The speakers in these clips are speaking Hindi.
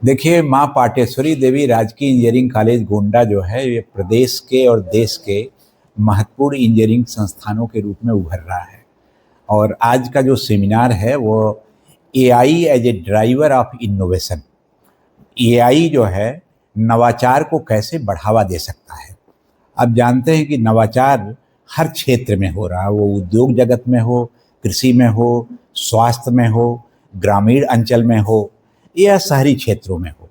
देखिए, माँ पाटेश्वरी देवी राजकीय इंजीनियरिंग कॉलेज गोंडा जो है, ये प्रदेश के और देश के महत्वपूर्ण इंजीनियरिंग संस्थानों के रूप में उभर रहा है। और आज का जो सेमिनार है वो AI as a driver of innovation. AI जो है नवाचार को कैसे बढ़ावा दे सकता है। आप जानते हैं कि नवाचार हर क्षेत्र में हो रहा है, वो उद्योग जगत में हो, कृषि में हो, स्वास्थ्य में हो, ग्रामीण अंचल में हो या शहरी क्षेत्रों में हो।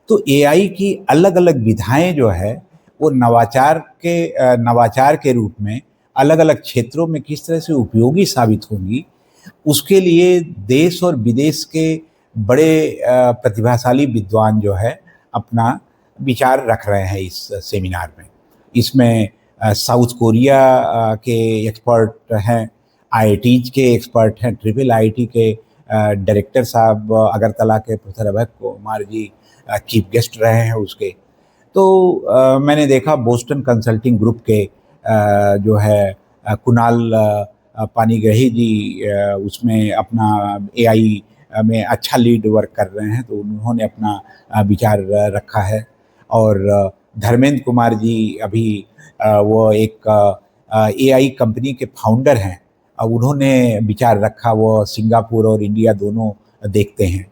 तो एआई की अलग अलग विधाएं जो है वो नवाचार के रूप में अलग अलग क्षेत्रों में किस तरह से उपयोगी साबित होंगी, उसके लिए देश और विदेश के बड़े प्रतिभाशाली विद्वान जो है अपना विचार रख रहे हैं इस सेमिनार में। इसमें साउथ कोरिया के एक्सपर्ट हैं, आईआईटीज के एक्सपर्ट हैं, ट्रिपल आईआईटी के डायरेक्टर साहब अगरतला के professor Abhay Kumar ji chief guest रहे हैं उसके। तो मैंने देखा बोस्टन कंसल्टिंग ग्रुप के जो है कुणाल पानीग्राही जी उसमें अपना एआई में अच्छा लीड वर्क कर रहे हैं, तो उन्होंने अपना विचार रखा है। और धर्मेंद्र कुमार जी अभी वो एक एआई कंपनी के फाउंडर हैं, उन्होंने विचार रखा, वो सिंगापुर और इंडिया दोनों देखते हैं।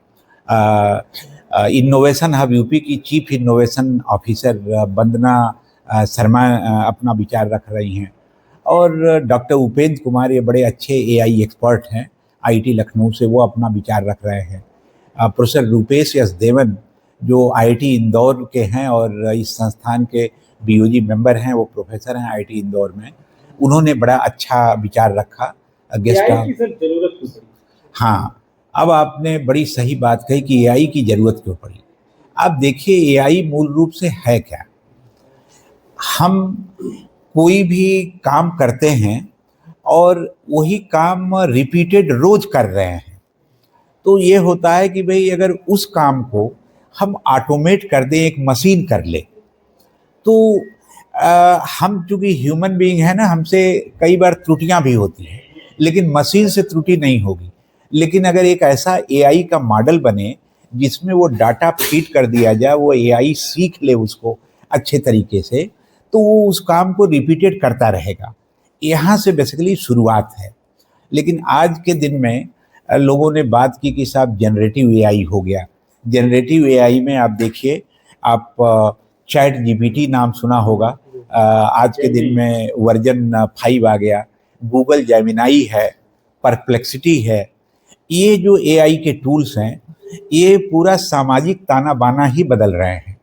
इनोवेशन हब यूपी की चीफ इनोवेशन ऑफिसर वंदना शर्मा अपना विचार रख रही हैं। और डॉक्टर उपेंद्र कुमार, ये बड़े अच्छे एआई एक्सपर्ट हैं आईआईटी लखनऊ से, वो अपना विचार रख रहे हैं। प्रोफेसर रूपेश एस देवन जो आईआईटी इंदौर के हैं और इस संस्थान के बीओजी मेंबर हैं, वो प्रोफेसर हैं आईआईटी इंदौर में, उन्होंने बड़ा अच्छा विचार रखा। गेस्ट की सर जरूरत क्यों पड़ी? हाँ, अब आपने बड़ी सही बात कही कि एआई की जरूरत क्यों पड़ी। अब देखिए, एआई मूल रूप से है क्या। हम कोई भी काम करते हैं और वही काम रिपीटेड रोज कर रहे हैं, तो ये होता है कि भाई अगर उस काम को हम ऑटोमेट कर दें, एक मशीन कर ले, तो हम चूंकि ह्यूमन बीइंग है ना, हमसे कई बार त्रुटियां भी होती हैं, लेकिन मशीन से त्रुटि नहीं होगी। लेकिन अगर एक ऐसा एआई का मॉडल बने जिसमें वो डाटा फीड कर दिया जाए, वो एआई सीख ले उसको अच्छे तरीके से, तो वो उस काम को रिपीटेड करता रहेगा। यहाँ से बेसिकली शुरुआत है। लेकिन आज के दिन में लोगों ने बात की कि साहब जनरेटिव एआई हो गया। जनरेटिव एआई में आप देखिए, आप चैट जीपीटी नाम सुना होगा, आज के दिन में वर्जन 5 आ गया। गूगल जेमिनाई है, परप्लेक्सिटी है। ये जो एआई के टूल्स हैं, ये पूरा सामाजिक ताना बाना ही बदल रहे हैं।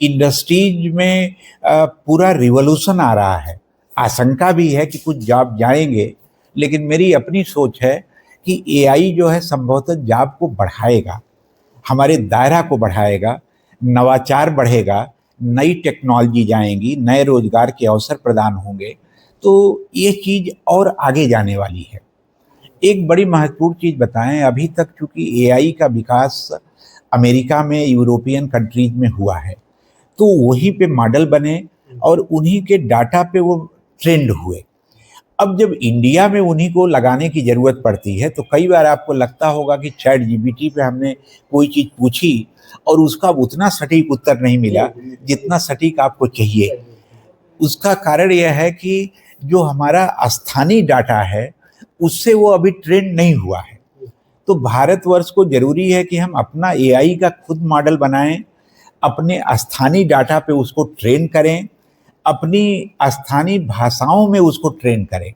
इंडस्ट्रीज में पूरा रिवॉल्यूशन आ रहा है। आशंका भी है कि कुछ जॉब जाएंगे, लेकिन मेरी अपनी सोच है कि एआई जो है संभवतः जॉब को बढ़ाएगा, हमारे दायरा को बढ़ाएगा, नवाचार बढ़ेगा, नई टेक्नोलॉजी जाएंगी, नए रोजगार के अवसर प्रदान होंगे, तो ये चीज़ और आगे जाने वाली है। एक बड़ी महत्वपूर्ण चीज़ बताएं, अभी तक चूंकि एआई का विकास अमेरिका में, यूरोपियन कंट्रीज में हुआ है, तो वहीं पे मॉडल बने और उन्हीं के डाटा पे वो ट्रेंड हुए। अब जब इंडिया में उन्हीं को लगाने की ज़रूरत पड़ती है, तो कई बार आपको लगता होगा कि चैट जीपीटी पे हमने कोई चीज़ पूछी और उसका उतना सटीक उत्तर नहीं मिला जितना सटीक आपको चाहिए। उसका कारण यह है कि जो हमारा स्थानीय डाटा है उससे वो अभी ट्रेंड नहीं हुआ है। तो भारतवर्ष को जरूरी है कि हम अपना एआई का खुद मॉडल बनाएं, अपने स्थानीय डाटा पे उसको ट्रेन करें, अपनी स्थानीय भाषाओं में उसको ट्रेन करें,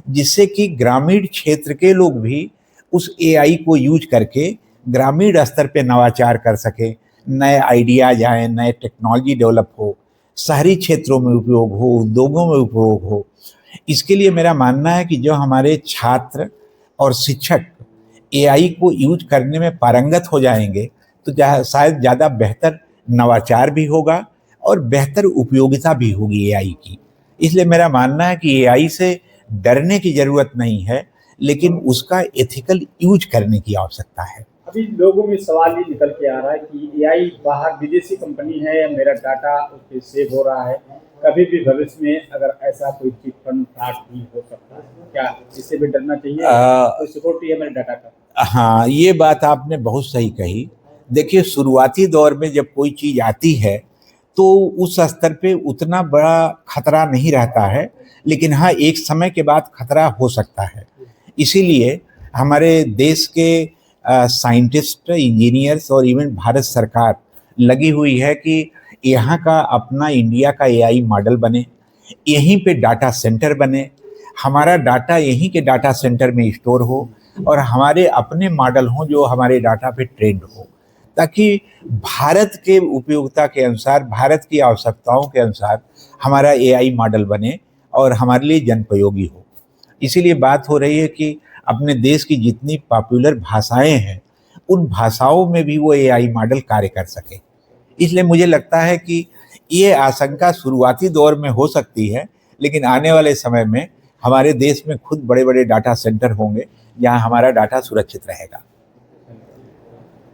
जिससे कि ग्रामीण क्षेत्र के लोग भी उस एआई को यूज करके ग्रामीण स्तर पे नवाचार कर सकें, नए आइडियाज आए, नए टेक्नोलॉजी डेवलप हो, शहरी क्षेत्रों में उपयोग हो, उद्योगों में उपयोग हो। इसके लिए मेरा मानना है कि जो हमारे छात्र और शिक्षक एआई को यूज करने में पारंगत हो जाएंगे, तो शायद ज़्यादा बेहतर नवाचार भी होगा और बेहतर उपयोगिता भी होगी एआई की। इसलिए मेरा मानना है कि एआई से डरने की ज़रूरत नहीं है, लेकिन उसका एथिकल यूज करने की आवश्यकता है। अभी लोगों में सवाल ये निकल के आ रहा है कि एआई बाहर विदेशी कंपनी है या मेरा डाटा उस पर सेव हो रहा है, कभी भी भविष्य में अगर ऐसा कोई चिट फंड फ्रॉड भी हो सकता है, क्या इससे भी डरना चाहिए? कोई सिक्योरिटी है मेरे डाटा का? हाँ, ये बात आपने बहुत सही कही। देखिए, शुरुआती दौर में जब कोई चीज़ आती है तो उस स्तर पे उतना बड़ा खतरा नहीं रहता है, लेकिन हाँ, एक समय के बाद खतरा हो सकता है। इसीलिए हमारे देश के साइंटिस्ट, इंजीनियर्स और इवन भारत सरकार लगी हुई है कि यहाँ का अपना इंडिया का एआई मॉडल बने, यहीं पे डाटा सेंटर बने, हमारा डाटा यहीं के डाटा सेंटर में स्टोर हो और हमारे अपने मॉडल हों जो हमारे डाटा पे ट्रेंड हो, ताकि भारत के उपयोगिता के अनुसार, भारत की आवश्यकताओं के अनुसार हमारा एआई मॉडल बने और हमारे लिए जनोपयोगी हो। इसीलिए बात हो रही है कि अपने देश की जितनी पॉपुलर भाषाएं हैं, उन भाषाओं में भी वो एआई मॉडल कार्य कर सके। इसलिए मुझे लगता है कि ये आशंका शुरुआती दौर में हो सकती है, लेकिन आने वाले समय में हमारे देश में खुद बड़े बड़े डाटा सेंटर होंगे जहां हमारा डाटा सुरक्षित रहेगा।